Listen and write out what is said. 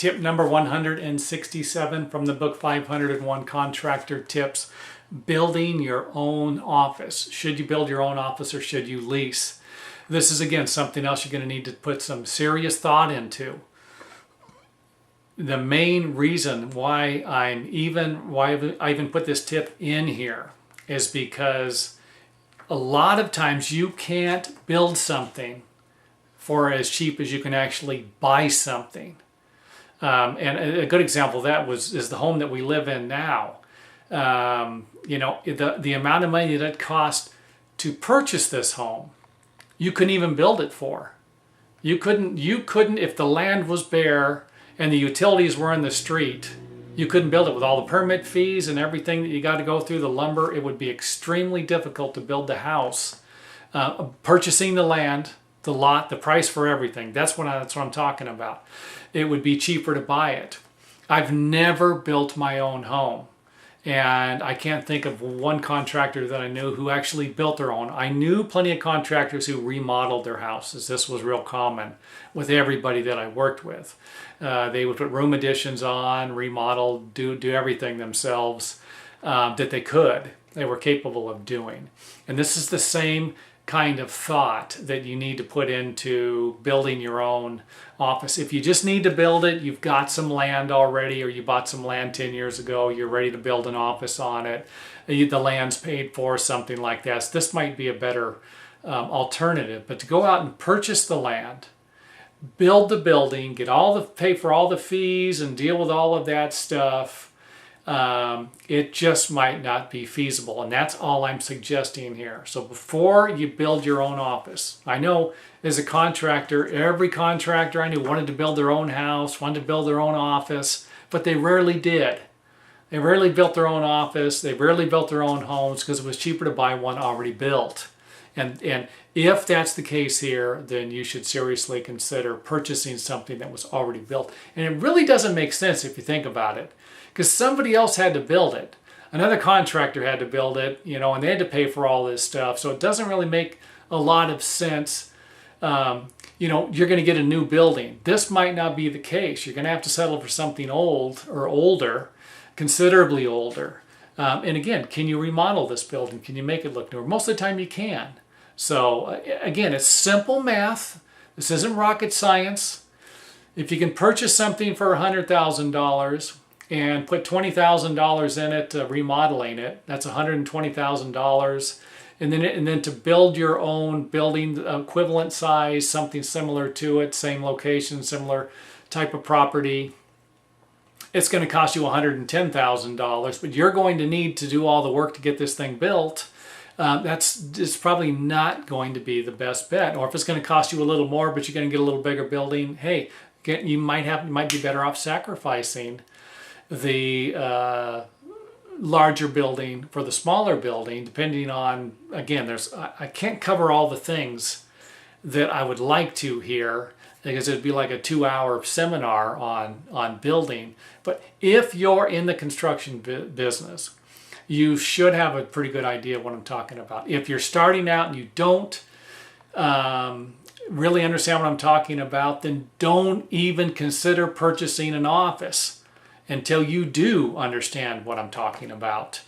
Tip number 167 from the book 501 Contractor Tips. Building your own office. Should you build your own office or should you lease? This is, again, something else you're going to need to put some serious thought into. The main reason why I even put this tip in here is because a lot of times you can't build something for as cheap as you can actually buy something. And a good example of that is the home that we live in now. The amount of money that it cost to purchase this home, you couldn't even build it for. You couldn't if the land was bare and the utilities were in the street, you couldn't build it with all the permit fees and everything that you got to go through, the lumber. It would be extremely difficult to build the house. Purchasing the land, the lot, the price for everything. That's what I'm talking about. It would be cheaper to buy it. I've never built my own home. And I can't think of one contractor that I knew who actually built their own. I knew plenty of contractors who remodeled their houses. This was real common with everybody that I worked with. They would put room additions on, remodel, do everything themselves that they could. They were capable of doing. And this is the same kind of thought that you need to put into building your own office. If you just need to build it, you've got some land already, or you bought some land 10 years ago, you're ready to build an office on it, the land's paid for, something like that. So this might be a better alternative. But to go out and purchase the land, build the building, pay for all the fees and deal with all of that stuff, it just might not be feasible. And that's all I'm suggesting here. So before you build your own office, I know as a contractor, every contractor I knew wanted to build their own house, wanted to build their own office, but they rarely did. They rarely built their own office. They rarely built their own homes because it was cheaper to buy one already built. And if that's the case here, then you should seriously consider purchasing something that was already built. And it really doesn't make sense if you think about it, because somebody else had to build it. Another contractor had to build it, and they had to pay for all this stuff. So it doesn't really make a lot of sense. You're going to get a new building. This might not be the case. You're going to have to settle for something old or older, considerably older. And again, can you remodel this building? Can you make it look newer? Most of the time you can. So again, it's simple math. This isn't rocket science. If you can purchase something for $100,000 and put $20,000 in it, remodeling it, that's $120,000. And then to build your own building, equivalent size, something similar to it, same location, similar type of property, it's going to cost you $110,000, but you're going to need to do all the work to get this thing built. It's probably not going to be the best bet. Or if it's going to cost you a little more, but you're going to get a little bigger building, hey, you might be better off sacrificing the larger building for the smaller building, depending on, again, I can't cover all the things that I would like to here, because it'd be like a 2-hour seminar on building. But if you're in the construction business, you should have a pretty good idea of what I'm talking about. If you're starting out and you don't really understand what I'm talking about, then don't even consider purchasing an office until you do understand what I'm talking about.